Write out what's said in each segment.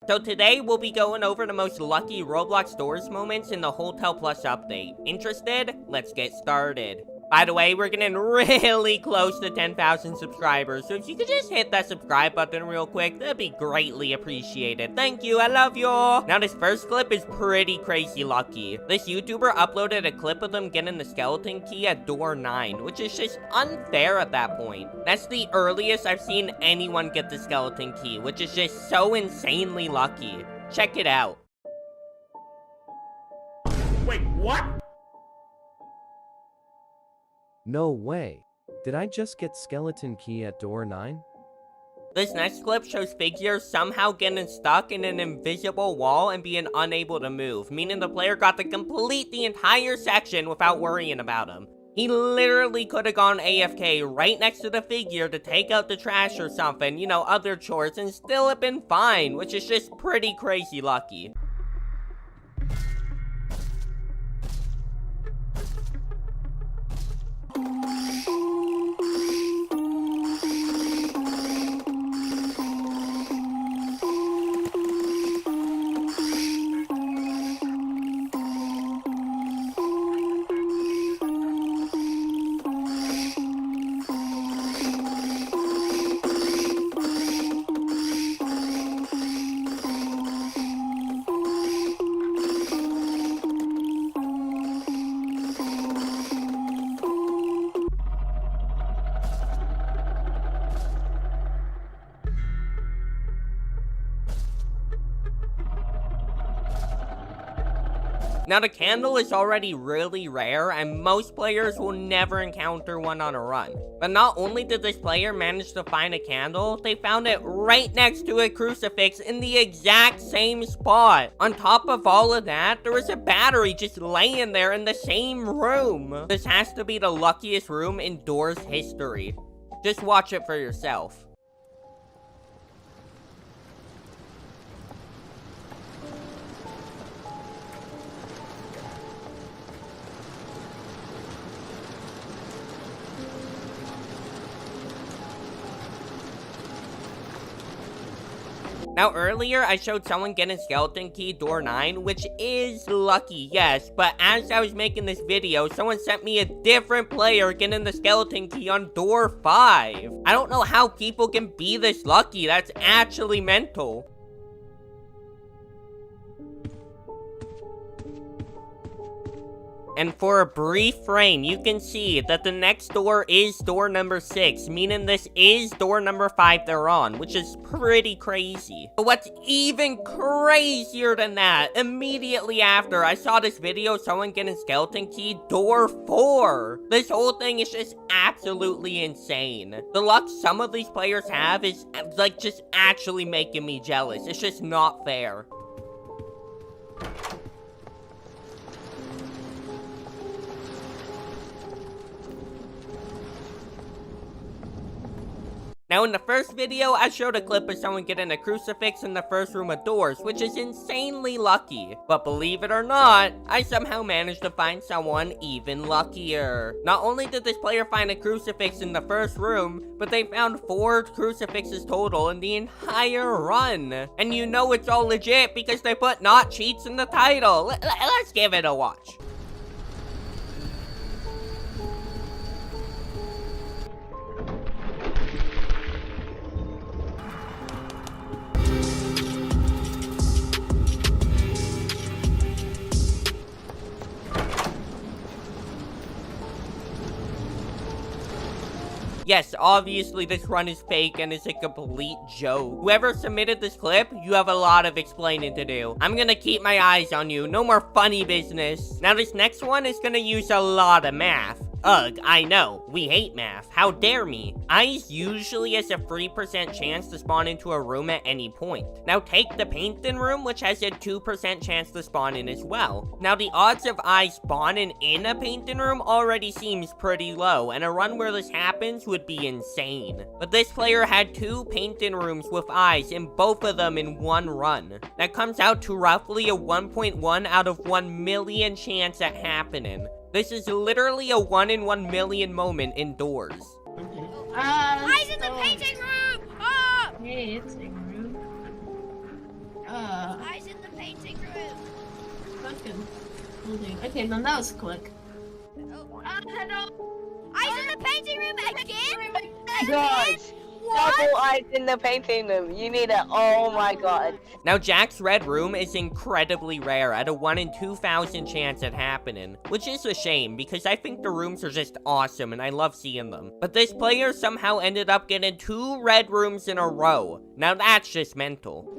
So today, we'll be going over the most lucky Roblox Doors moments in the Hotel Plus update. Interested? Let's get started. By the way, we're getting really close to 10,000 subscribers, so if you could just hit that subscribe button real quick, that'd be greatly appreciated. Thank you, I love you. Now, this first clip is pretty crazy lucky. This YouTuber uploaded a clip of them getting the skeleton key at door 9, which is just unfair at that point. That's the earliest I've seen anyone get the skeleton key, which is just so insanely lucky. Check it out. Wait, what? No way. Did I just get skeleton key at door 9? This next clip shows Figure somehow getting stuck in an invisible wall and being unable to move, meaning the player got to complete the entire section without worrying about him. He literally could have gone AFK right next to the figure to take out the trash or something, you know, other chores, and still have been fine, which is just pretty crazy lucky. Now, the candle is already really rare, and most players will never encounter one on a run. But not only did this player manage to find a candle, they found it right next to a crucifix in the exact same spot. On top of all of that, there was a battery just laying there in the same room. This has to be the luckiest room in Doors history. Just watch it for yourself. Now, earlier, I showed someone getting skeleton key door 9, which is lucky, yes, but as I was making this video, someone sent me a different player getting the skeleton key on door 5. I don't know how people can be this lucky. That's actually mental. And for a brief frame, you can see that the next door is door number 6, meaning this is door number 5 they're on, which is pretty crazy. But what's even crazier than that, immediately after I saw this video, someone getting skeleton key door 4. This whole thing is just absolutely insane. The luck some of these players have is like just actually making me jealous. It's just not fair. Now, in the first video, I showed a clip of someone getting a crucifix in the first room of Doors, which is insanely lucky. But believe it or not, I somehow managed to find someone even luckier. Not only did this player find a crucifix in the first room, but they found 4 crucifixes total in the entire run. And you know it's all legit because they put "not cheats" in the title. Let's give it a watch. Yes, obviously this run is fake and is a complete joke. Whoever submitted this clip, you have a lot of explaining to do. I'm gonna keep my eyes on you. No more funny business. Now this next one is gonna use a lot of math. Ugh, I know. We hate math. How dare me? Eyes usually has a 3% chance to spawn into a room at any point. Now take the painting room, which has a 2% chance to spawn in as well. Now the odds of eyes spawning in a painting room already seems pretty low, and a run where this happens would be insane. But this player had 2 painting rooms with eyes, and both of them in one run. That comes out to roughly a 1.1 out of 1 million chance at happening. This is literally a 1 in 1 million moment indoors. Eyes in the painting room! Oh! Painting room. That's good. Will do. Okay, then that was quick. Eyes in the painting room again? God, double eyes in the painting room. You need it. Oh my god. Now, Jack's red room is incredibly rare at a 1 in 2,000 chance at happening, which is a shame because I think the rooms are just awesome and I love seeing them. But this player somehow ended up getting 2 red rooms in a row. Now that's just mental.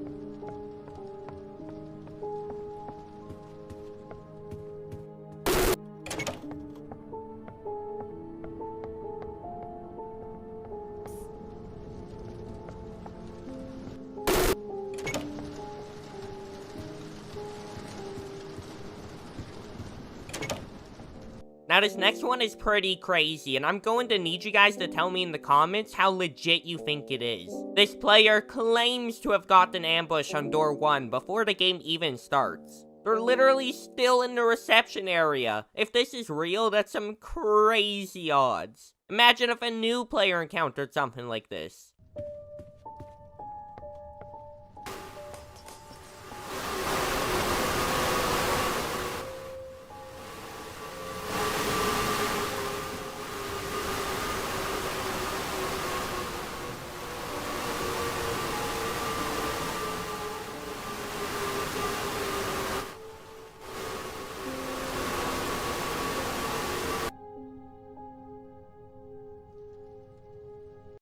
Now this next one is pretty crazy, and I'm going to need you guys to tell me in the comments how legit you think it is. This player claims to have gotten an ambush on door 1 before the game even starts. They're literally still in the reception area. If this is real, that's some crazy odds. Imagine if a new player encountered something like this.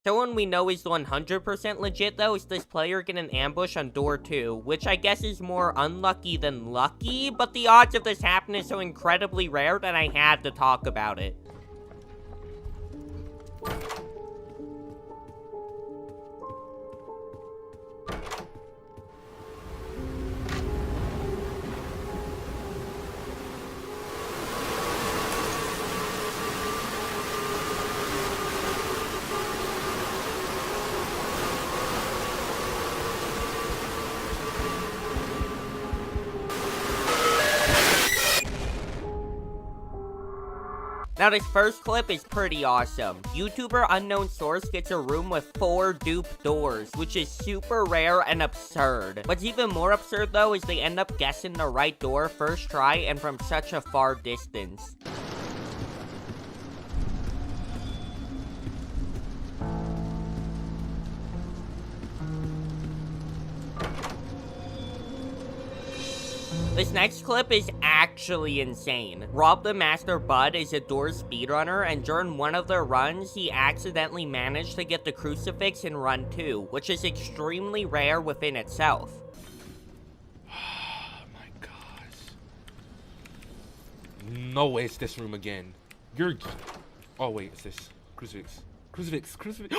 Someone we know is 100% legit though is this player getting an ambush on door 2, which I guess is more unlucky than lucky, but the odds of this happening is so incredibly rare that I had to talk about it. Now this first clip is pretty awesome. YouTuber Unknown Source gets a room with 4 dupe doors, which is super rare and absurd. What's even more absurd though is they end up guessing the right door first try and from such a far distance. This next clip is actually insane. Rob the Master Bud is a Doors speedrunner, and during one of their runs, he accidentally managed to get the crucifix in run 2, which is extremely rare within itself. Oh my gosh. No, it's this room again. You're... Oh wait, it's this. Crucifix. Crucifix. Crucifix.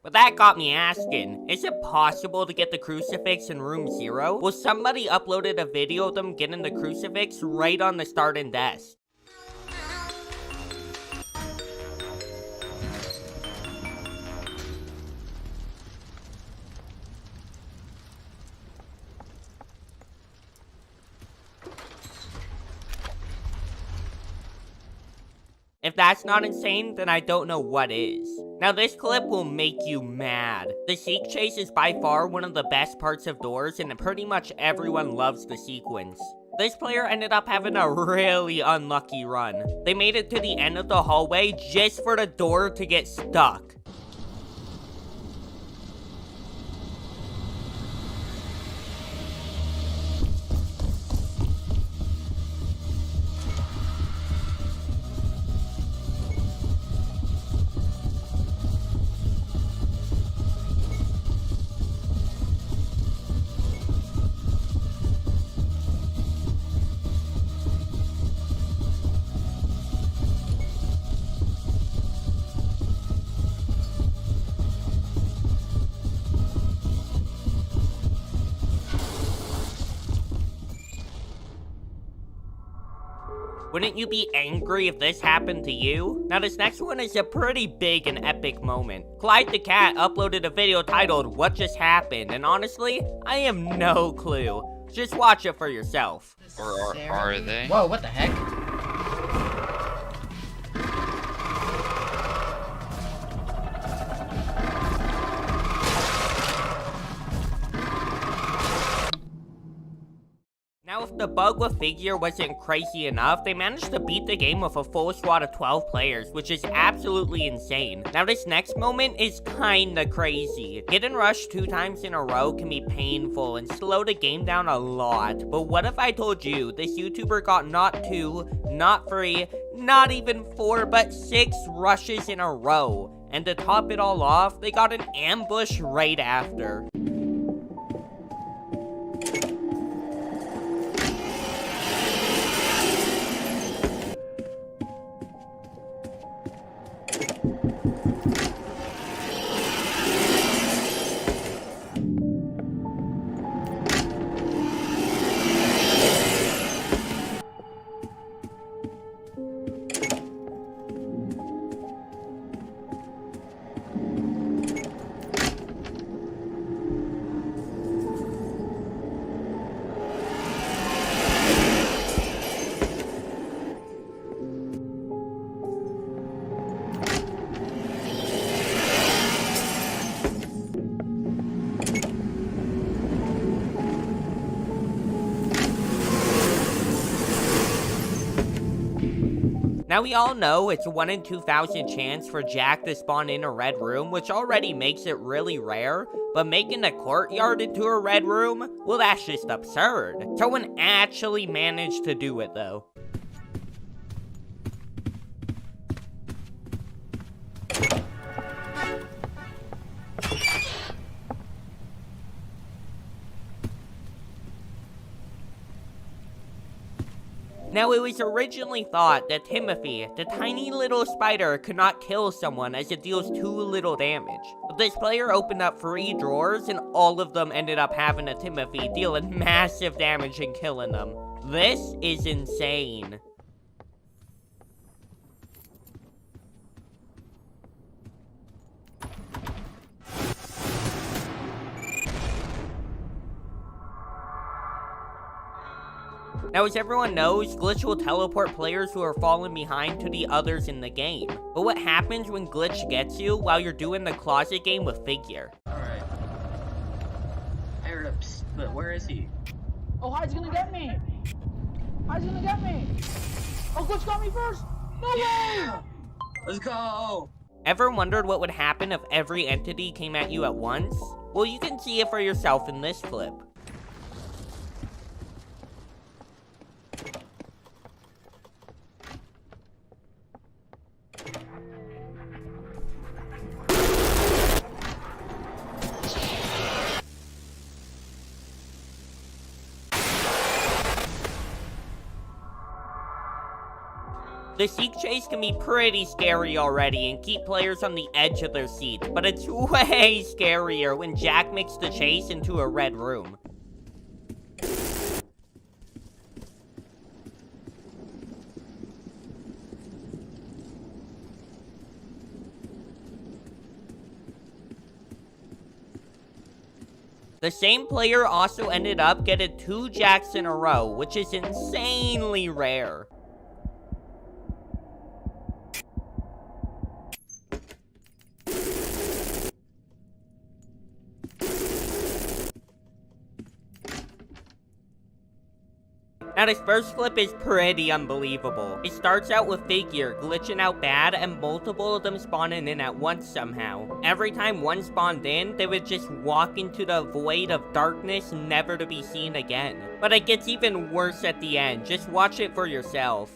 But that got me asking, is it possible to get the crucifix in room 0? Well, somebody uploaded a video of them getting the crucifix right on the starting desk. If that's not insane, then I don't know what is. Now this clip will make you mad. The Seek Chase is by far one of the best parts of Doors, and pretty much everyone loves the sequence. This player ended up having a really unlucky run. They made it to the end of the hallway just for the door to get stuck. Wouldn't you be angry if this happened to you? Now this next one is a pretty big and epic moment. Clyde the Cat uploaded a video titled, "What Just Happened?" And honestly, I have no clue. Just watch it for yourself. Or are they? Whoa, what the heck? if the bug with Figure wasn't crazy enough, they managed to beat the game with a full squad of 12 players, which is absolutely insane. Now this next moment is kinda crazy. Getting rushed 2 times in a row can be painful and slow the game down a lot, but what if I told you this YouTuber got not 2, not 3, not even 4, but 6 rushes in a row? And to top it all off, they got an ambush right after. Now we all know it's a 1 in 2,000 chance for Jack to spawn in a red room, which already makes it really rare, but making a courtyard into a red room? Well, that's just absurd. Someone actually managed to do it though. Now, it was originally thought that Timothy, the tiny little spider, could not kill someone as it deals too little damage. But this player opened up 3 drawers and all of them ended up having a Timothy, dealing massive damage and killing them. This is insane. Now, as everyone knows, Glitch will teleport players who are falling behind to the others in the game. But what happens when Glitch gets you while you're doing the closet game with Figure? Alright. I heard a psst, but where is he? Oh, Hyde's gonna get me! Hyde's gonna get me! Oh, Glitch got me first! No way! Let's go! Ever wondered what would happen if every entity came at you at once? Well, you can see it for yourself in this clip. The Seek Chase can be pretty scary already and keep players on the edge of their seats, but it's way scarier when Jack makes the chase into a red room. The same player also ended up getting 2 Jacks in a row, which is insanely rare. Now this first clip is pretty unbelievable. It starts out with Figure glitching out bad and multiple of them spawning in at once somehow. Every time one spawned in, they would just walk into the void of darkness never to be seen again. But it gets even worse at the end. Just watch it for yourself.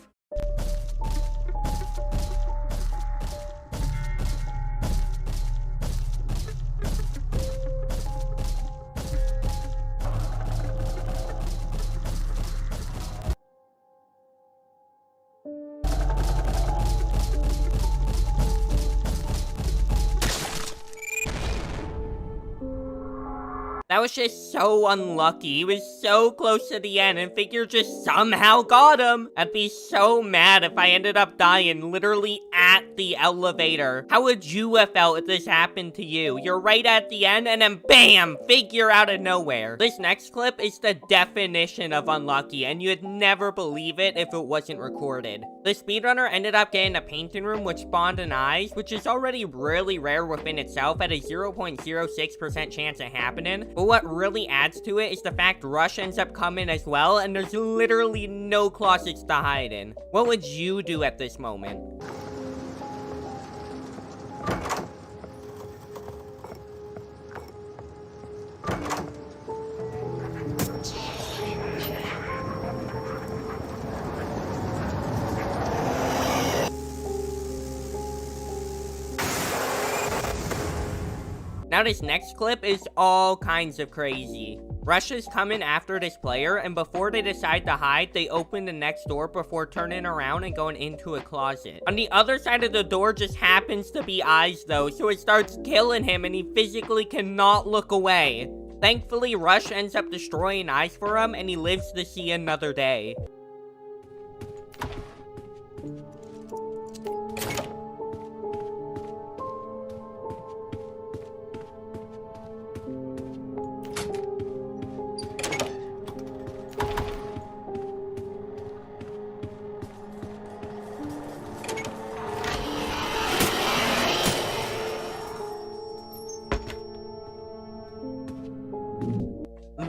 That was just so unlucky. He was so close to the end and Figure just somehow got him. I'd be so mad if I ended up dying literally at at the elevator. How would you have felt if this happened to you? You're right at the end and then BAM! Figure out of nowhere. This next clip is the definition of unlucky, and you'd never believe it if it wasn't recorded. The speedrunner ended up getting a painting room which spawned an eyes, which is already really rare within itself at a 0.06% chance of happening. But what really adds to it is the fact Rush ends up coming as well, and there's literally no closets to hide in. What would you do at this moment? Now this next clip is all kinds of crazy. Rush is coming after this player, and before they decide to hide, they open the next door before turning around and going into a closet. On the other side of the door just happens to be eyes though, so it starts killing him and he physically cannot look away. Thankfully, Rush ends up destroying eyes for him and he lives to see another day.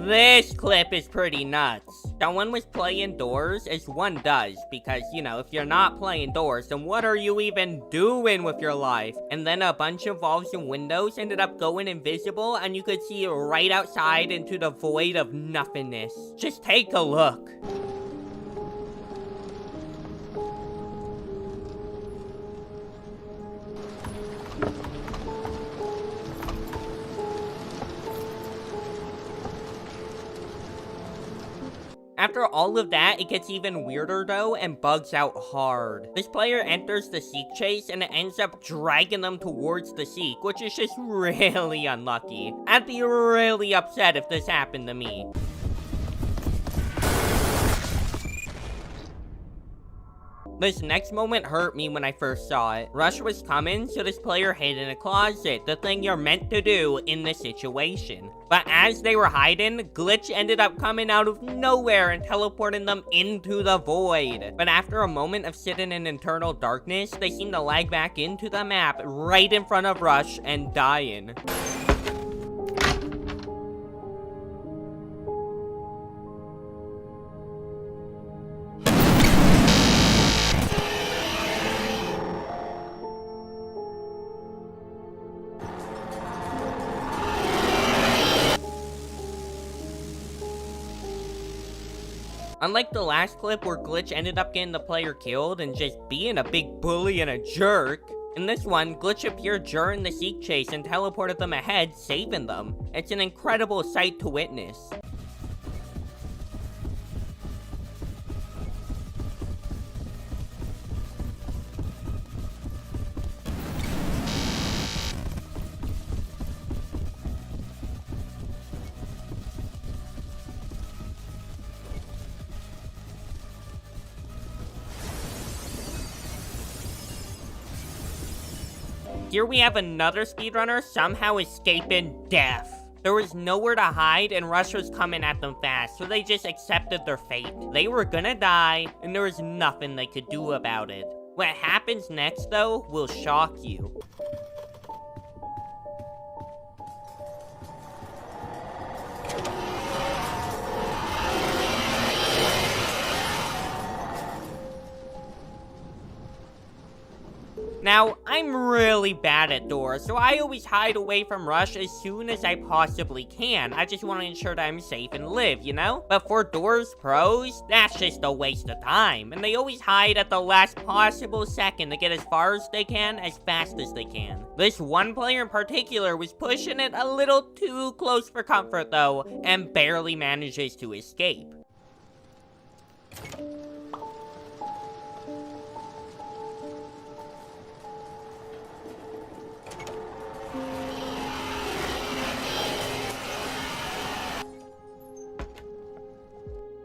This clip is pretty nuts. Someone was playing doors, as one does, because, you know, if you're not playing doors, then what are you even doing with your life? And then a bunch of walls and windows ended up going invisible, and you could see right outside into the void of nothingness. Just take a look. After all of that, it gets even weirder though and bugs out hard. This player enters the seek chase and it ends up dragging them towards the seek, which is just really unlucky. I'd be really upset if this happened to me. This next moment hurt me when I first saw it. Rush was coming, so this player hid in a closet, the thing you're meant to do in this situation. But as they were hiding, Glitch ended up coming out of nowhere and teleporting them into the void. But after a moment of sitting in internal darkness, they seem to lag back into the map right in front of Rush and dying. Unlike the last clip where Glitch ended up getting the player killed and just being a big bully and a jerk, in this one, Glitch appeared during the seek chase and teleported them ahead, saving them. It's an incredible sight to witness. Here we have another speedrunner somehow escaping death. There was nowhere to hide and Rush was coming at them fast, so they just accepted their fate. They were gonna die, and there was nothing they could do about it. What happens next, though, will shock you. Now, I'm really bad at doors, so I always hide away from Rush as soon as I possibly can. I just want to ensure that I'm safe and live, you know? But for doors pros, that's just a waste of time. And they always hide at the last possible second to get as far as they can, as fast as they can. This one player in particular was pushing it a little too close for comfort though, and barely manages to escape.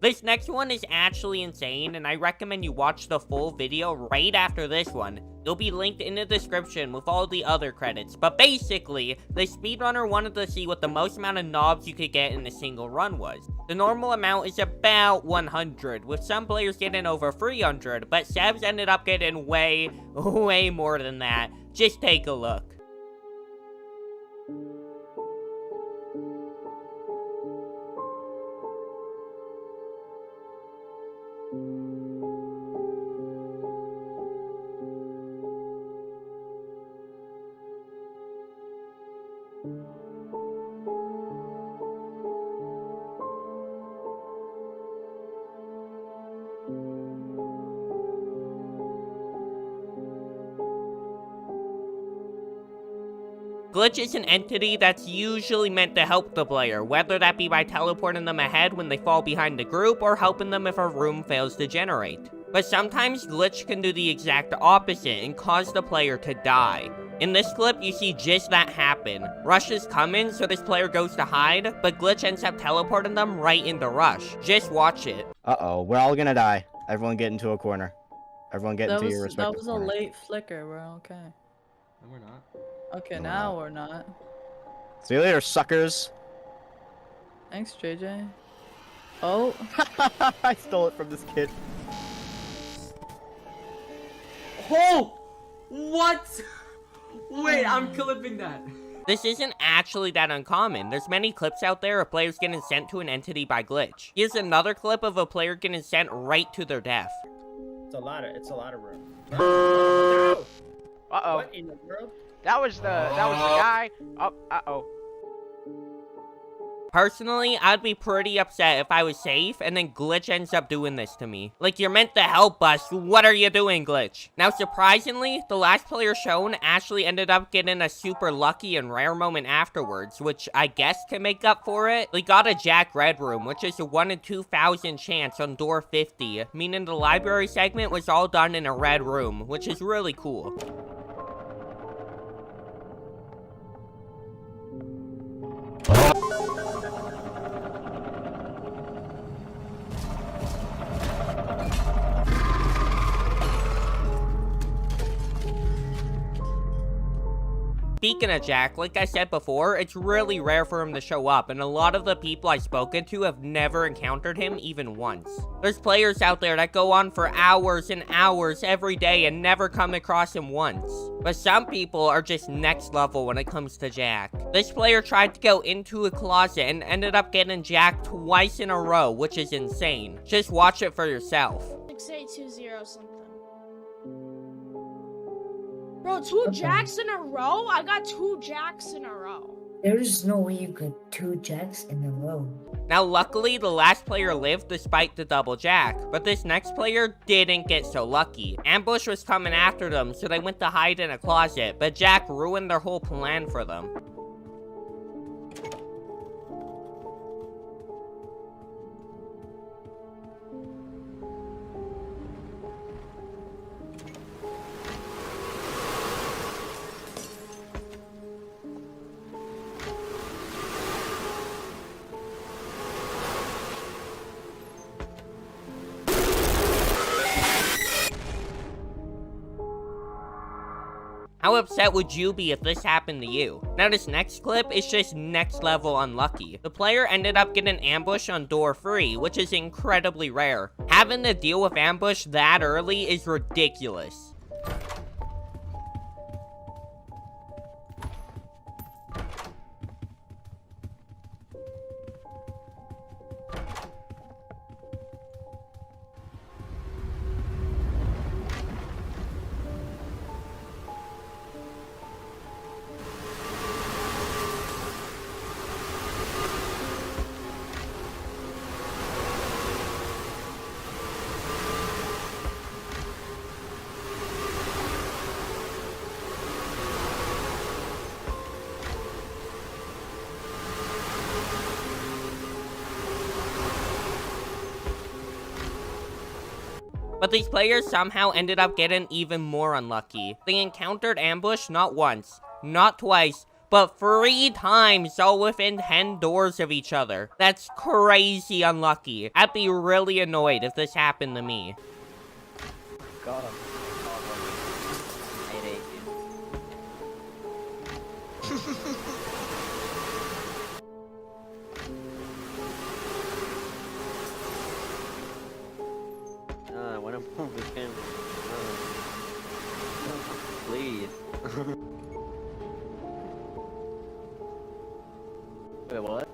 This next one is actually insane, and I recommend you watch the full video right after this one. It'll be linked in the description with all the other credits. But basically, the speedrunner wanted to see what the most amount of knobs you could get in a single run was. The normal amount is about 100, with some players getting over 300, but Sebs ended up getting way more than that. Just take a look. Glitch is an entity that's usually meant to help the player, whether that be by teleporting them ahead when they fall behind the group or helping them if a room fails to generate. But sometimes Glitch can do the exact opposite and cause the player to die. In this clip, you see just that happen. Rush is coming, so this player goes to hide, but Glitch ends up teleporting them right into Rush. Just watch it. Uh-oh, we're all gonna die. Everyone get into a corner. Everyone get into your respective That was corners. a late flicker, we're okay. No, we're not. Okay, No, now we're not. See you later, suckers. Thanks, JJ. Oh. I stole it from this kid. Oh! What? Wait, I'm clipping that. This isn't actually that uncommon. There's many clips out there of players getting sent to an entity by Glitch. Here's another clip of a player getting sent right to their death. It's a lot of room. Uh-oh. What in the world? That was the guy. Oh, uh-oh. Personally, I'd be pretty upset if I was safe and then Glitch ends up doing this to me. Like, you're meant to help us. What are you doing, Glitch? Now, surprisingly, the last player shown actually ended up getting a super lucky and rare moment afterwards, which I guess can make up for it. They got a Jack Red room, which is a 1 in 2,000 chance on door 50, meaning the library segment was all done in a red room, which is really cool. Speaking of Jack, like I said before, it's really rare for him to show up, and a lot of the people I've spoken to have never encountered him even once. There's players out there that go on for hours and hours every day and never come across him once. But some people are just next level when it comes to Jack. This player tried to go into a closet and ended up getting Jack twice in a row, which is insane. Just watch it for yourself. 6820 something. Bro, two Jacks in a row? I got 2 Jacks in a row. There's no way you could 2 Jacks in a row. Now, luckily, the last player lived despite the double Jack, but this next player didn't get so lucky. Ambush was coming after them, so they went to hide in a closet, but Jack ruined their whole plan for them. How upset would you be if this happened to you? Now this next clip is just next level unlucky. The player ended up getting ambush on door 3, which is incredibly rare. Having to deal with ambush that early is ridiculous. But these players somehow ended up getting even more unlucky. They encountered ambush not once, not twice, but 3 times, all within 10 doors of each other. That's crazy unlucky. I'd be really annoyed if this happened to me. Got him. Wait, what?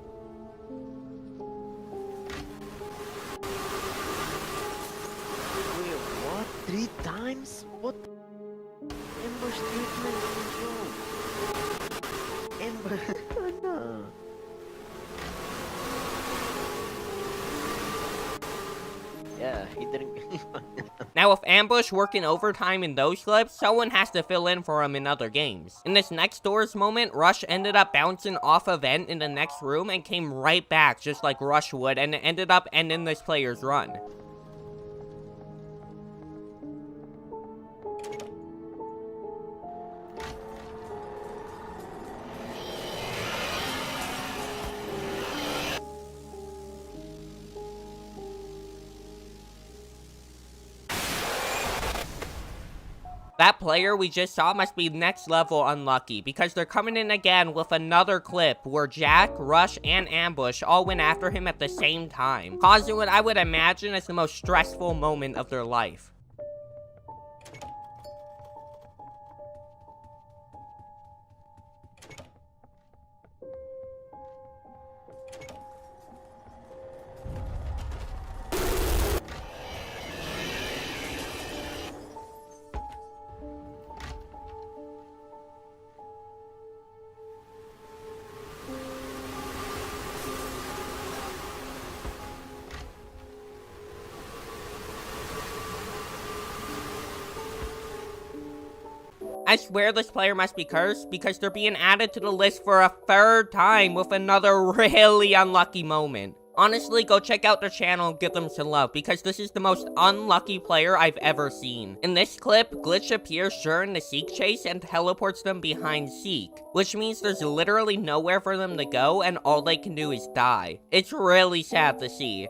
Wait, what? 3 times? What? Ambush treatment control. Ambush. No. Yeah, he didn't. Now, with Ambush working overtime in those clips, someone has to fill in for him in other games. In this next Doors moment, Rush ended up bouncing off a vent in the next room and came right back just like Rush would, and it ended up ending this player's run. That player we just saw must be next level unlucky, because they're coming in again with another clip where Jack, Rush, and Ambush all went after him at the same time, causing what I would imagine is the most stressful moment of their life. I swear this player must be cursed, because they're being added to the list for a 3rd time with another really unlucky moment. Honestly, go check out their channel and give them some love, because this is the most unlucky player I've ever seen. In this clip, Glitch appears during the Seek chase and teleports them behind Seek, which means there's literally nowhere for them to go and all they can do is die. It's really sad to see.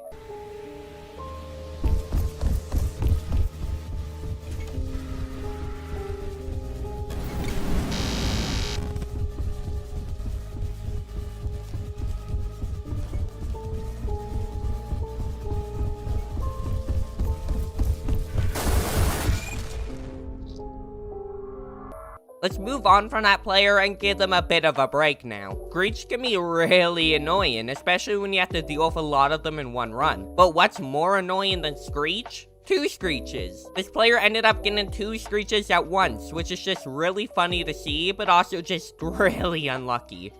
Let's move on from that player and give them a bit of a break now. Screech can be really annoying, especially when you have to deal with a lot of them in one run. But what's more annoying than Screech? 2 Screeches. This player ended up getting 2 Screeches at once, which is just really funny to see, but also just really unlucky.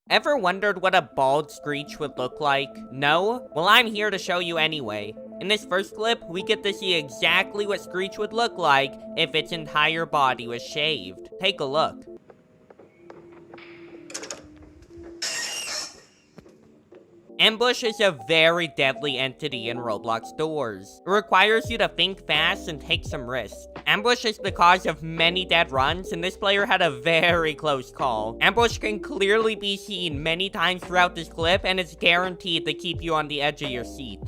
Ever wondered what a bald Screech would look like? No? Well, I'm here to show you anyway. In this first clip, we get to see exactly what Screech would look like if its entire body was shaved. Take a look. Ambush is a very deadly entity in Roblox Doors. It requires you to think fast and take some risks. Ambush is the cause of many dead runs, and this player had a very close call. Ambush can clearly be seen many times throughout this clip, and it's guaranteed to keep you on the edge of your seat.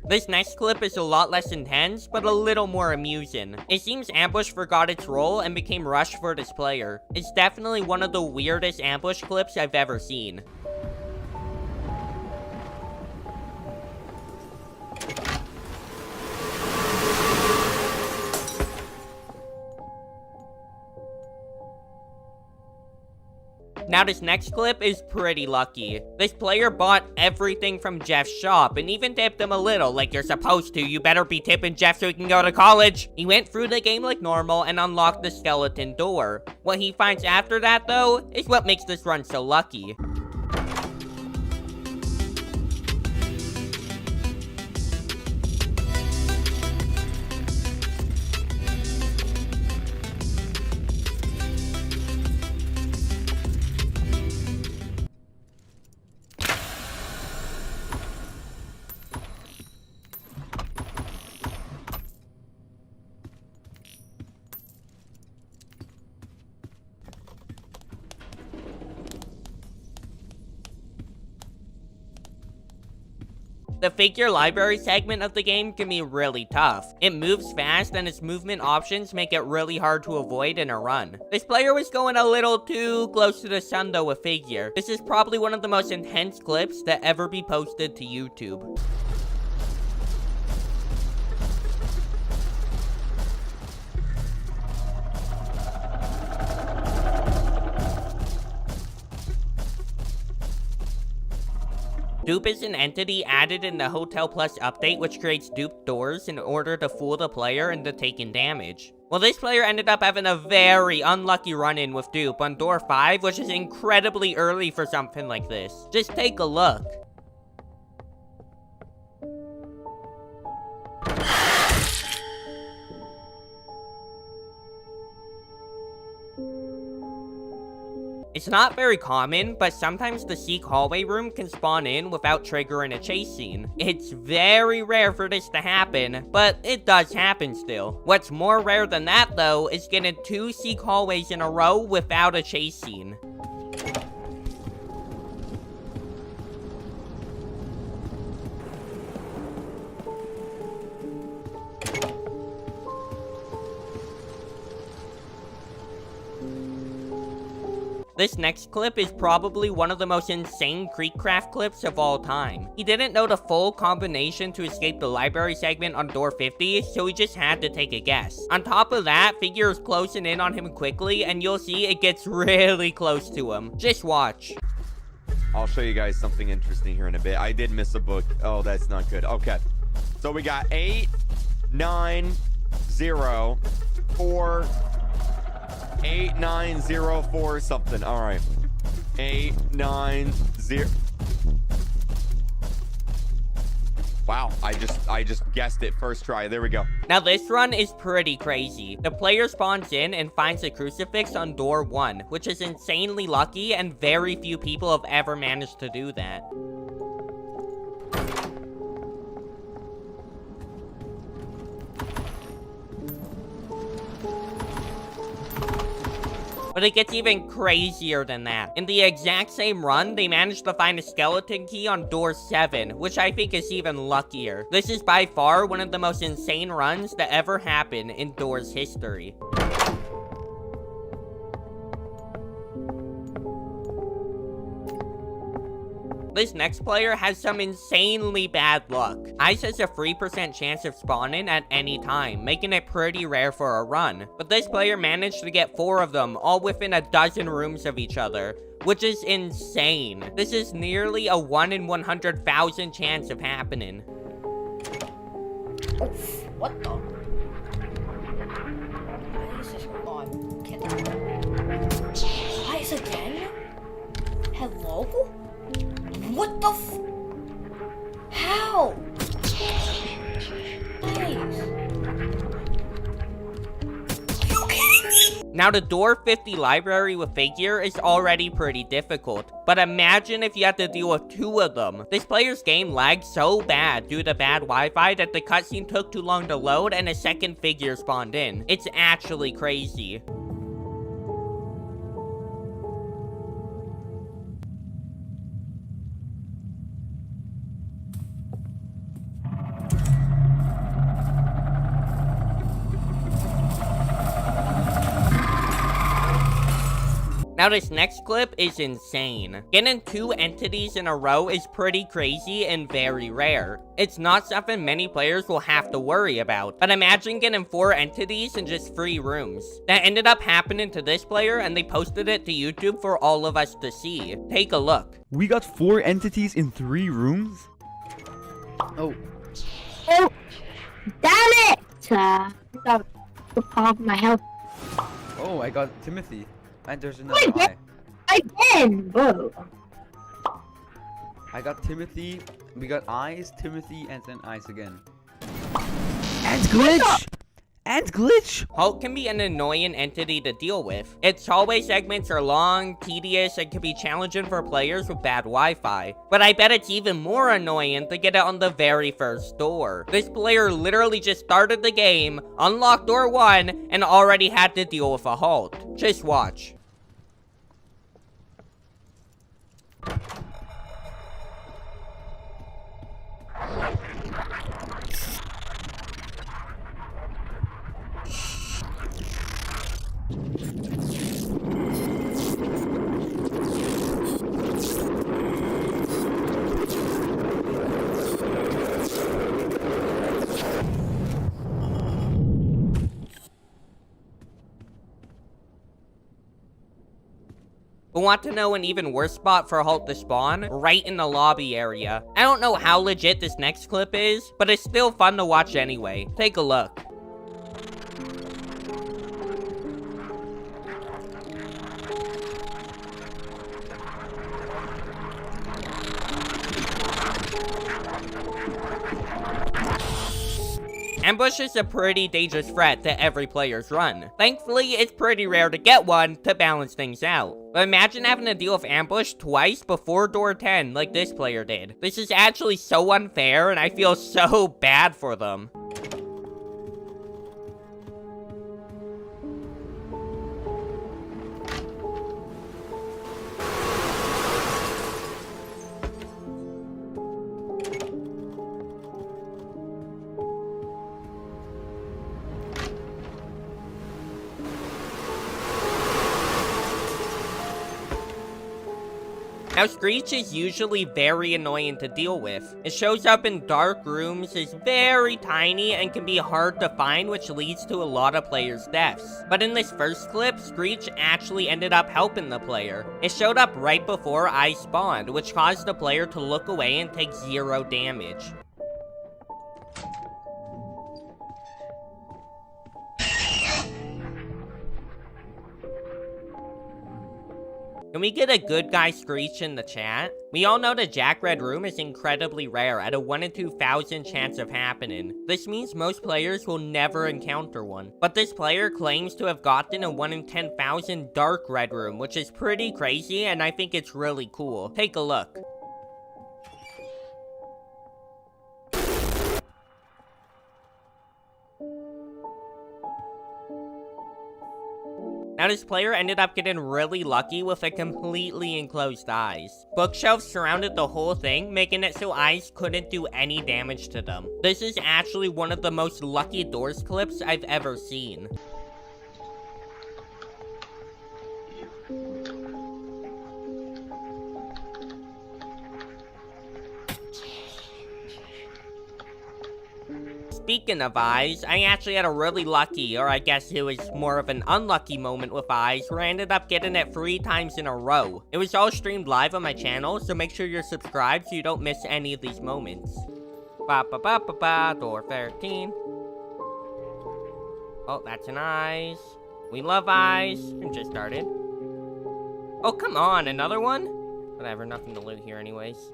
This next clip is a lot less intense, but a little more amusing. It seems Ambush forgot its role and became Rush for this player. It's definitely one of the weirdest Ambush clips I've ever seen. Now this next clip is pretty lucky. This player bought everything from Jeff's shop and even tipped him a little, like you're supposed to. You better be tipping Jeff so he can go to college. He went through the game like normal and unlocked the skeleton door. What he finds after that though, is what makes this run so lucky. The figure library segment of the game can be really tough. It moves fast and its movement options make it really hard to avoid in a run. This player was going a little too close to the sun though with figure. This is probably one of the most intense clips to ever be posted to YouTube. Dupe is an entity added in the Hotel Plus update which creates duped doors in order to fool the player into taking damage. Well, this player ended up having a very unlucky run-in with Dupe on door 5, which is incredibly early for something like this. Just take a look. It's not very common, but sometimes the Seek hallway room can spawn in without triggering a chase scene. It's very rare for this to happen, but it does happen still. What's more rare than that though, is getting 2 Seek hallways in a row without a chase scene. This next clip is probably one of the most insane Creekcraft clips of all time. He didn't know the full combination to escape the library segment on door 50, so he just had to take a guess. On top of that, figure is closing in on him quickly, and you'll see it gets really close to him. Just watch. I'll show you guys something interesting here in a bit. I did miss a book. Oh, that's not good. Okay. So we got 8, 9, 0, 4... 8904 something. All right. 890. Wow, I just guessed it first try. There we go. Now this run is pretty crazy. The player spawns in and finds a crucifix on door 1, which is insanely lucky and very few people have ever managed to do that. But it gets even crazier than that. In the exact same run, they managed to find a skeleton key on door 7, which I think is even luckier. This is by far one of the most insane runs to ever happen in Doors history. This next player has some insanely bad luck. Ice has a 3% chance of spawning at any time, making it pretty rare for a run. But this player managed to get 4 of them, all within a dozen rooms of each other, which is insane. This is nearly a 1 in 100,000 chance of happening. Oh, what the? Why is this on? Twice again? Hello? What the f? How? Nice. You kidding me? Now the door 50 library with figure is already pretty difficult, but imagine if you had to deal with 2 of them. This player's game lagged so bad due to bad Wi-Fi that the cutscene took too long to load and a second figure spawned in. It's actually crazy. Now this next clip is insane. Getting 2 entities in a row is pretty crazy and very rare. It's not something many players will have to worry about, but imagine getting 4 entities in just 3 rooms. That ended up happening to this player and they posted it to YouTube for all of us to see. Take a look. We got 4 entities in 3 rooms? Oh, damn it! Got half my health. Oh, I got Timothy. And there's another eye. Again, bro. I got Timothy. We got eyes, Timothy, and then eyes again. And glitch! And glitch! Hulk can be an annoying entity to deal with. Its hallway segments are long, tedious, and can be challenging for players with bad Wi-Fi. But I bet it's even more annoying to get it on the very first door. This player literally just started the game, unlocked door 1, and already had to deal with a halt. Just watch. But want to know an even worse spot for Halt to spawn? Right in the lobby area. I don't know how legit this next clip is, but it's still fun to watch anyway. Take a look. Ambush is a pretty dangerous threat to every player's run. Thankfully, it's pretty rare to get one to balance things out. But imagine having to deal with ambush twice before door 10 like this player did. This is actually so unfair and I feel so bad for them. Now, Screech is usually very annoying to deal with. It shows up in dark rooms, is very tiny, and can be hard to find, which leads to a lot of players' deaths. But in this first clip, Screech actually ended up helping the player. It showed up right before I spawned, which caused the player to look away and take 0 damage. Can we get a good guy Screech in the chat? We all know the Jack Red room is incredibly rare at a 1 in 2,000 chance of happening. This means most players will never encounter one. But this player claims to have gotten a 1 in 10,000 dark red room, which is pretty crazy and I think it's really cool. Take a look. Now, this player ended up getting really lucky with a completely enclosed eyes. Bookshelves surrounded the whole thing, making it so eyes couldn't do any damage to them. This is actually one of the most lucky doors clips I've ever seen. Speaking of eyes, I actually had a really lucky, or I guess it was more of an unlucky moment with eyes, where I ended up getting it 3 times in a row. It was all streamed live on my channel, so make sure you're subscribed so you don't miss any of these moments. Door 13. Oh, that's an eyes. We love eyes. It just started. Oh, come on, another one? Whatever, nothing to loot here anyways.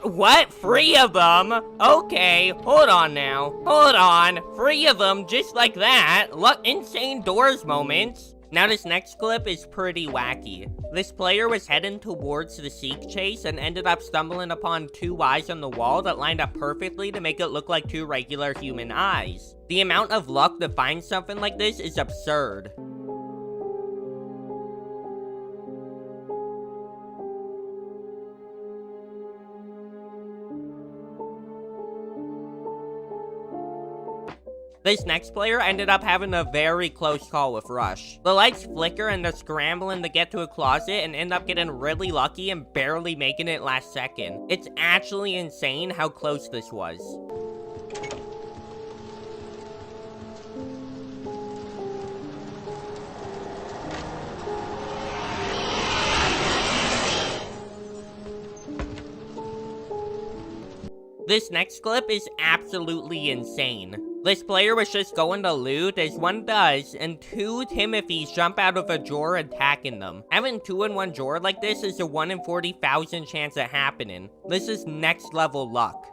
What? 3 of them? Okay, hold on now. Hold on. 3 of them just like that. Look, insane doors moments. Now this next clip is pretty wacky. This player was heading towards the Seek Chase and ended up stumbling upon 2 eyes on the wall that lined up perfectly to make it look like 2 regular human eyes. The amount of luck to find something like this is absurd. This next player ended up having a very close call with Rush. The lights flicker and they're scrambling to get to a closet and end up getting really lucky and barely making it last second. It's actually insane how close this was. This next clip is absolutely insane. This player was just going to loot, as one does, and 2 Timothys jump out of a drawer attacking them. Having 2 in 1 drawer like this is a 1 in 40,000 chance of happening. This is next level luck.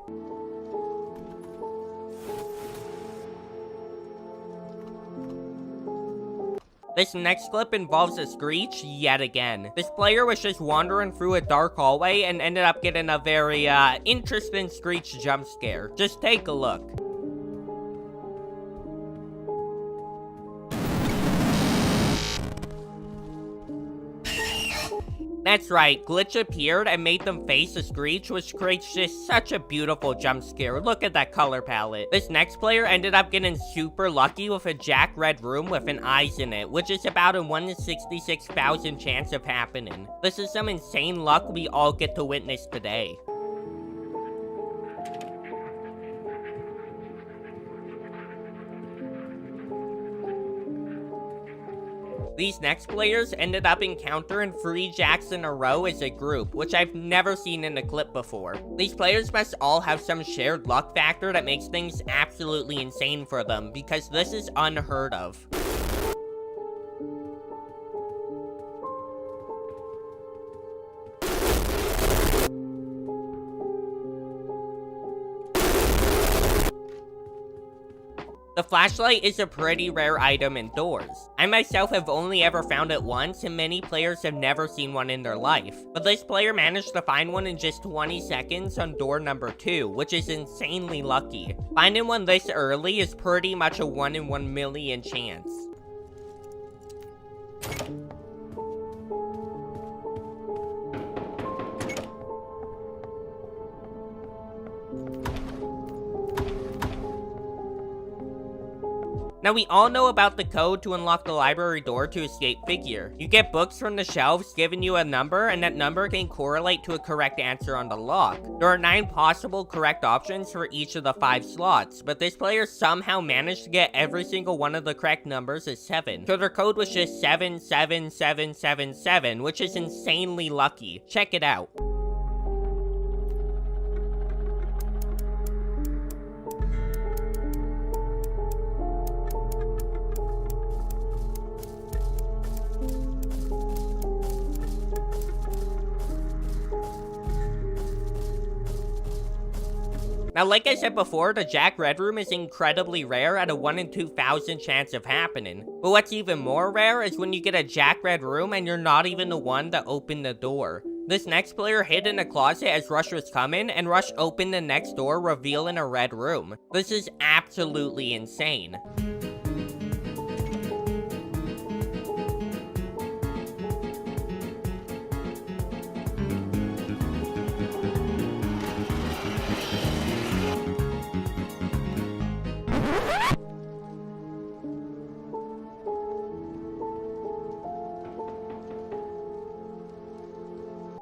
This next clip involves a Screech yet again. This player was just wandering through a dark hallway and ended up getting a very, interesting Screech jump scare. Just take a look. That's right, Glitch appeared and made them face a Screech, which creates just such a beautiful jump scare. Look at that color palette. This next player ended up getting super lucky with a Jack Red room with an eyes in it, which is about a 1 in 66,000 chance of happening. This is some insane luck we all get to witness today. These next players ended up encountering 3 jacks in a row as a group, which I've never seen in a clip before. These players must all have some shared luck factor that makes things absolutely insane for them, because this is unheard of. The flashlight is a pretty rare item indoors. I myself have only ever found it once, and many players have never seen one in their life. But this player managed to find one in just 20 seconds on door number 2, which is insanely lucky. Finding one this early is pretty much a 1 in 1 million chance. Now we all know about the code to unlock the library door to escape figure. You get books from the shelves giving you a number, and that number can correlate to a correct answer on the lock. There are 9 possible correct options for each of the 5 slots, but this player somehow managed to get every single one of the correct numbers as 7. So their code was just 77777, which is insanely lucky. Check it out. Now, like I said before, the Jack Red Room is incredibly rare at a 1 in 2,000 chance of happening. But what's even more rare is when you get a Jack Red Room and you're not even the one that opened the door. This next player hid in a closet as Rush was coming, and Rush opened the next door, revealing a red room. This is absolutely insane.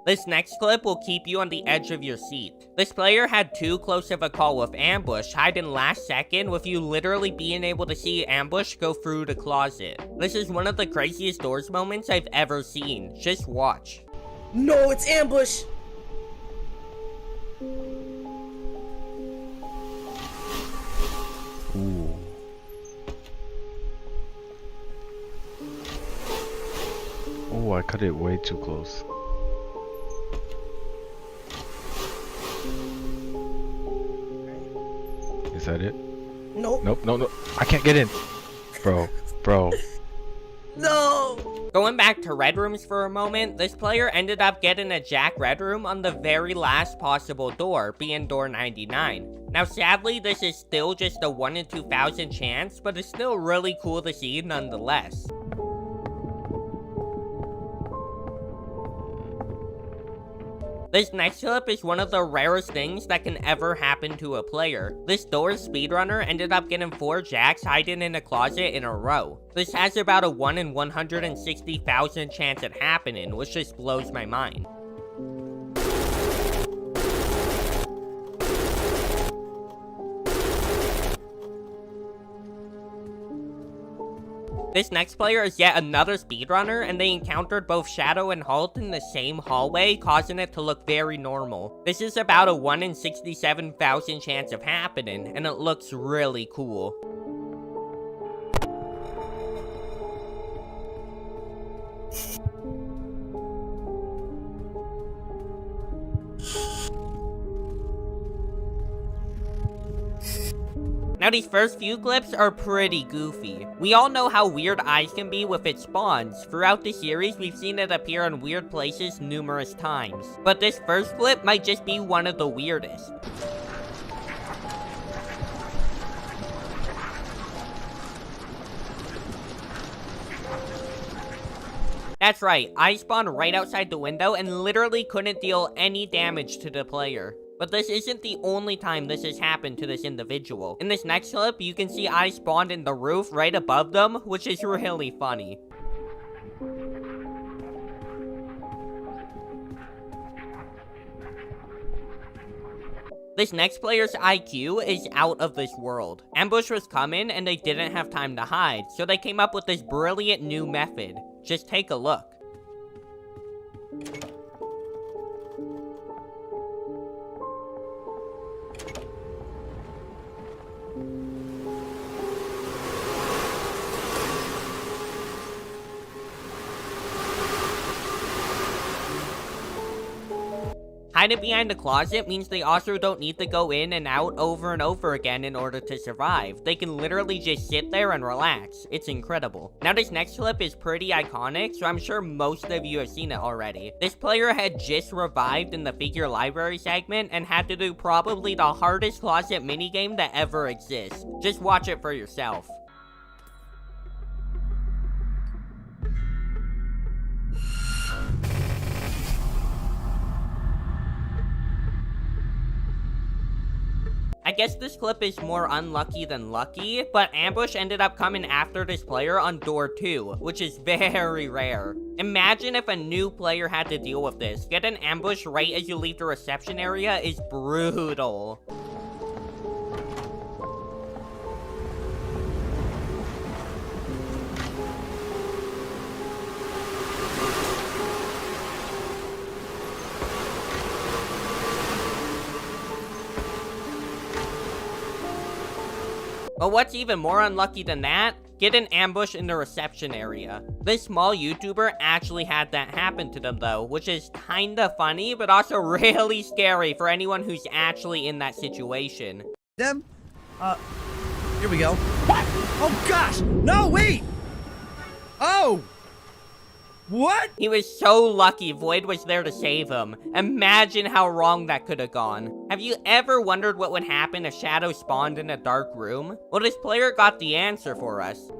This next clip will keep you on the edge of your seat. This player had too close of a call with Ambush, hiding last second with you literally being able to see Ambush go through the closet. This is one of the craziest doors moments I've ever seen. Just watch. No, it's Ambush! Ooh. Oh, I cut it way too close. Is that it? Nope. Nope, no. I can't get in. Bro. No! Going back to red rooms for a moment, this player ended up getting a Jack Red Room on the very last possible door, being door 99. Now sadly, this is still just a 1 in 2,000 chance, but it's still really cool to see nonetheless. This next clip is one of the rarest things that can ever happen to a player. This door's speedrunner ended up getting 4 jacks hiding in a closet in a row. This has about a 1 in 160,000 chance at happening, which just blows my mind. This next player is yet another speedrunner, and they encountered both Shadow and Halt in the same hallway, causing it to look very normal. This is about a 1 in 67,000 chance of happening, and it looks really cool. Now these first few clips are pretty goofy. We all know how weird eyes can be with its spawns. Throughout the series, we've seen it appear in weird places numerous times. But this first clip might just be one of the weirdest. That's right, eyes spawned right outside the window and literally couldn't deal any damage to the player. But this isn't the only time this has happened to this individual. In this next clip, you can see eyes spawned in the roof right above them, which is really funny. This next player's IQ is out of this world. Ambush was coming and they didn't have time to hide, so they came up with this brilliant new method. Just take a look. Hiding behind the closet means they also don't need to go in and out over and over again in order to survive. They can literally just sit there and relax. It's incredible. Now this next clip is pretty iconic, so I'm sure most of you have seen it already. This player had just revived in the figure library segment and had to do probably the hardest closet minigame that ever exists. Just watch it for yourself. I guess this clip is more unlucky than lucky, but Ambush ended up coming after this player on door 2, which is very rare. Imagine if a new player had to deal with this. Get an ambush right as you leave the reception area is brutal. But what's even more unlucky than that? Get an ambush in the reception area. This small YouTuber actually had that happen to them though, which is kinda funny, but also really scary for anyone who's actually in that situation. Them? Here we go. What? Oh gosh! No, wait! Oh! What? He was so lucky Void was there to save him. Imagine how wrong that could have gone. Have you ever wondered what would happen if Shadow spawned in a dark room? Well, this player got the answer for us.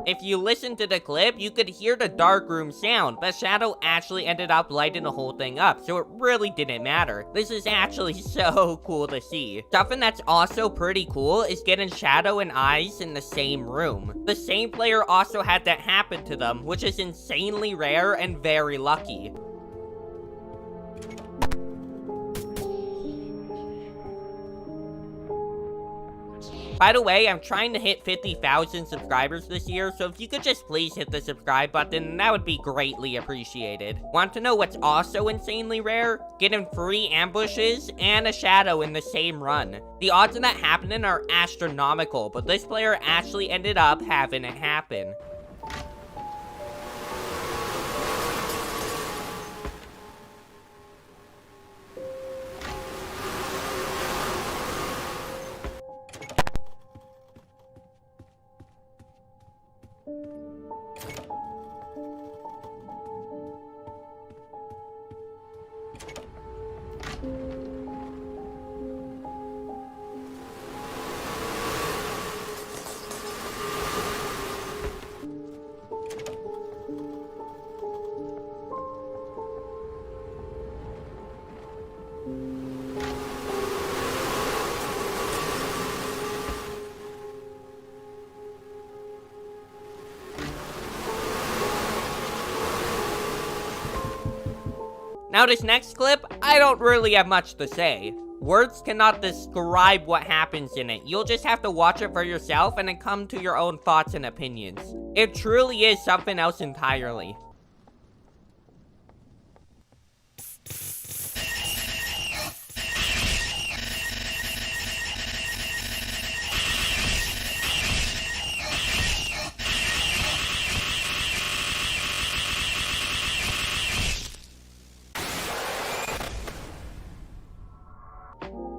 If you listen to the clip, you could hear the dark room sound, but Shadow actually ended up lighting the whole thing up, so it really didn't matter. This is actually so cool to see. Something that's also pretty cool is getting Shadow and Eyes in the same room. The same player also had that happen to them, which is insanely rare and very lucky. By the way, I'm trying to hit 50,000 subscribers this year, so if you could just please hit the subscribe button, that would be greatly appreciated. Want to know what's also insanely rare? Getting free ambushes and a Shadow in the same run. The odds of that happening are astronomical, but this player actually ended up having it happen. Now this next clip, I don't really have much to say. Words cannot describe what happens in it. You'll just have to watch it for yourself and then come to your own thoughts and opinions. It truly is something else entirely.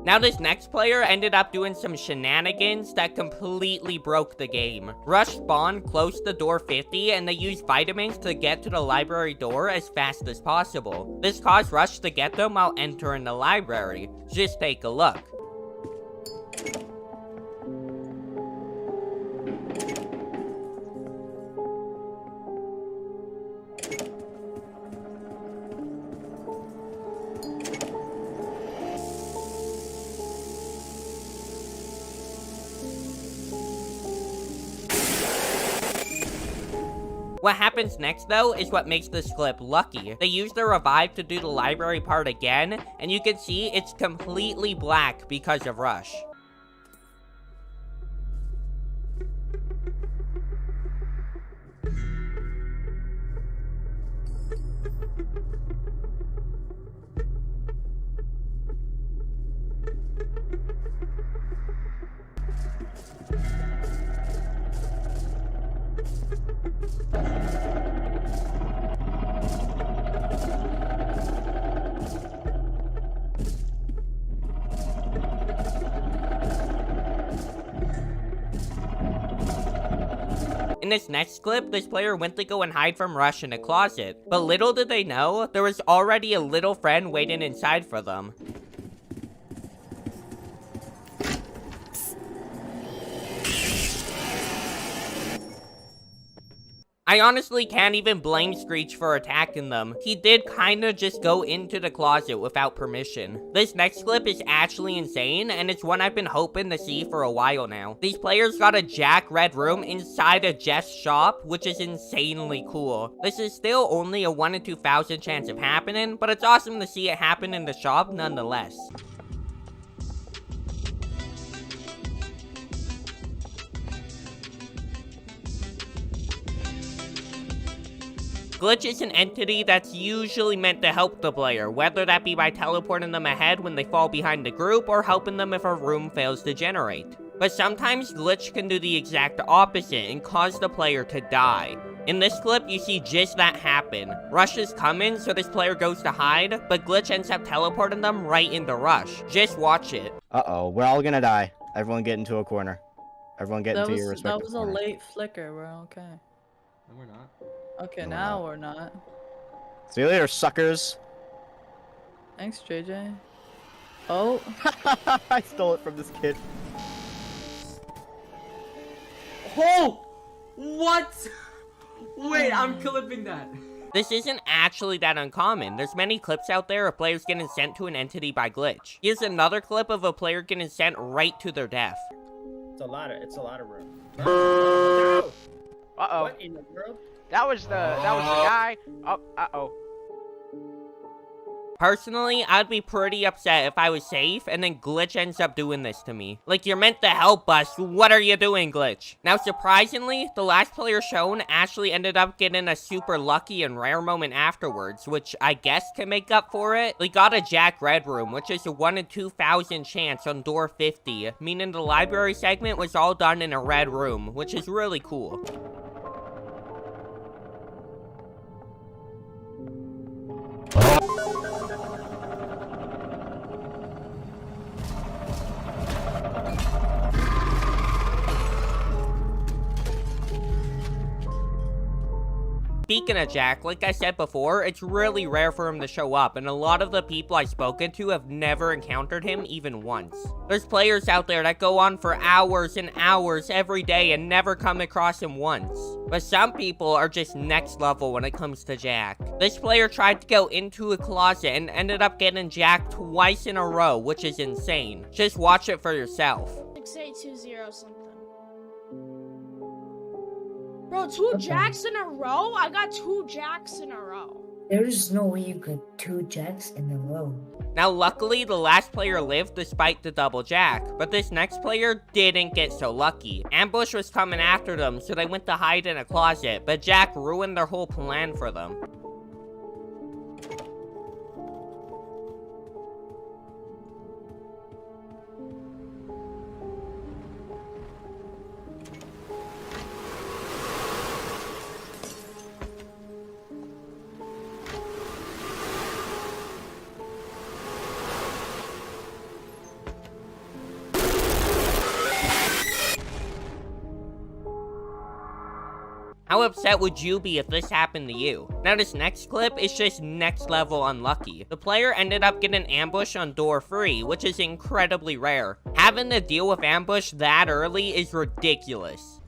Now this next player ended up doing some shenanigans that completely broke the game. Rush spawned close to door 50 and they used vitamins to get to the library door as fast as possible. This caused Rush to get them while entering the library. Just take a look. What happens next though is what makes this clip lucky. They use the revive to do the library part again, and you can see it's completely black because of Rush. In this next clip, this player went to go and hide from Rush in a closet, but little did they know, there was already a little friend waiting inside for them. I honestly can't even blame Screech for attacking them. He did kinda just go into the closet without permission. This next clip is actually insane, and it's one I've been hoping to see for a while now. These players got a Jack Red room inside a Jeff's shop, which is insanely cool. This is still only a 1 in 2,000 chance of happening, but it's awesome to see it happen in the shop nonetheless. Glitch is an entity that's usually meant to help the player, whether that be by teleporting them ahead when they fall behind the group or helping them if a room fails to generate. But sometimes Glitch can do the exact opposite and cause the player to die. In this clip, you see just that happen. Rush is coming, so this player goes to hide, but Glitch ends up teleporting them right into Rush. Just watch it. Uh-oh, we're all gonna die. Everyone get into a corner. Everyone get into your respective That was a corner. late flicker, we're okay. No, we're not. Okay, No, now we're not. See you later, suckers. Thanks, JJ. Oh. I stole it from this kid. Oh! What? Wait, I'm clipping that. This isn't actually that uncommon. There's many clips out there of players getting sent to an entity by Glitch. Here's another clip of a player getting sent right to their death. It's a lot of room. Uh-oh. What in the world? That was the guy. Oh, uh-oh. Personally, I'd be pretty upset if I was safe and then Glitch ends up doing this to me. Like, you're meant to help us. What are you doing, Glitch? Now, surprisingly, the last player shown actually ended up getting a super lucky and rare moment afterwards, which I guess can make up for it. They got a Jack Red room, which is a 1 in 2,000 chance on door 50, meaning the library segment was all done in a red room, which is really cool. Speaking of Jack, like I said before, it's really rare for him to show up, and a lot of the people I've spoken to have never encountered him even once. There's players out there that go on for hours and hours every day and never come across him once. But some people are just next level when it comes to Jack. This player tried to go into a closet and ended up getting Jack twice in a row, which is insane. Just watch it for yourself. 6820 something. Bro, 2 Jacks in a row? I got 2 Jacks in a row. There's no way you get 2 Jacks in a row. Now, luckily, the last player lived despite the double Jack, but this next player didn't get so lucky. Ambush was coming after them, so they went to hide in a closet, but Jack ruined their whole plan for them. How upset would you be if this happened to you? Now this next clip is just next level unlucky. The player ended up getting ambush on door 3, which is incredibly rare. Having to deal with ambush that early is ridiculous.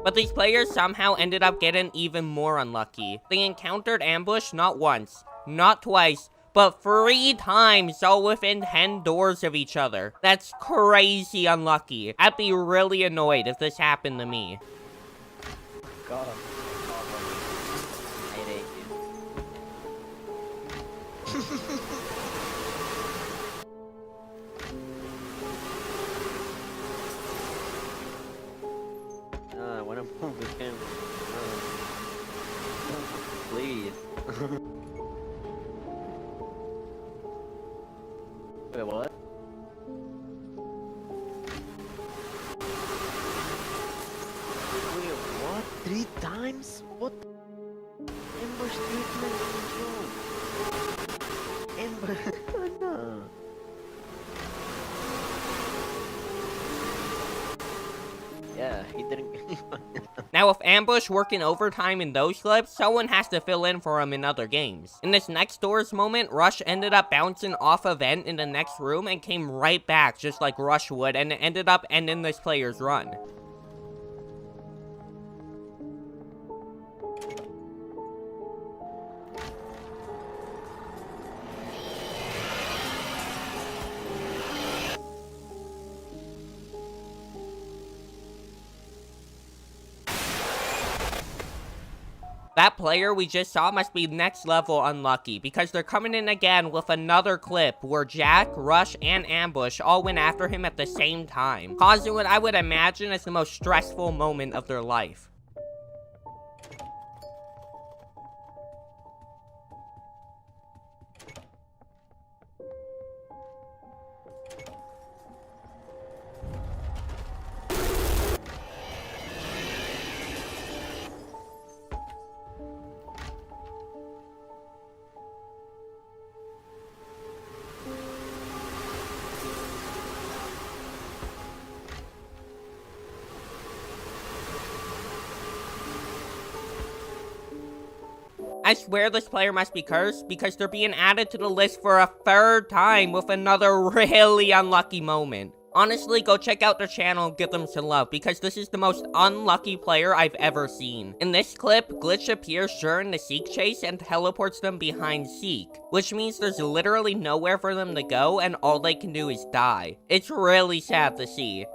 But these players somehow ended up getting even more unlucky. They encountered ambush not once, not twice, but 3 times, all within 10 doors of each other. That's crazy unlucky. I'd be really annoyed if this happened to me. Got him. I want to move the camera. Please. Wait, what? Wait, what? 3 times? What? Ambush treatment control. Ambush. Oh, no. Yeah, he didn't. Now, with Ambush working overtime in those clips, someone has to fill in for him in other games. In this next Doors moment, Rush ended up bouncing off a vent in the next room and came right back just like Rush would, and it ended up ending this player's run. That player we just saw must be next level unlucky, because they're coming in again with another clip where Jack, Rush, and Ambush all went after him at the same time, causing what I would imagine is the most stressful moment of their life. I swear this player must be cursed, because they're being added to the list for a 3rd time with another really unlucky moment. Honestly, go check out their channel and give them some love, because this is the most unlucky player I've ever seen. In this clip, Glitch appears during the Seek chase and teleports them behind Seek, which means there's literally nowhere for them to go and all they can do is die. It's really sad to see.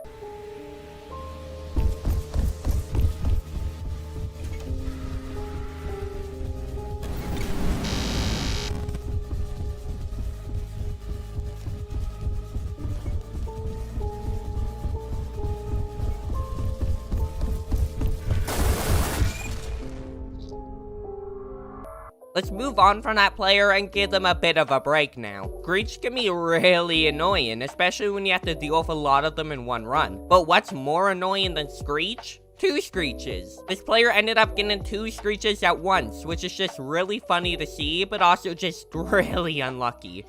Let's move on from that player and give them a bit of a break now. Screech can be really annoying, especially when you have to deal with a lot of them in one run. But what's more annoying than Screech? 2 Screeches. This player ended up getting 2 Screeches at once, which is just really funny to see, but also just really unlucky.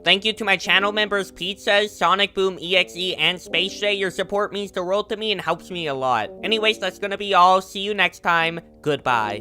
Thank you to my channel members Pizzas, Sonic Boom EXE, and Space J. Your support means the world to me and helps me a lot. Anyways, that's gonna be all. See you next time. Goodbye.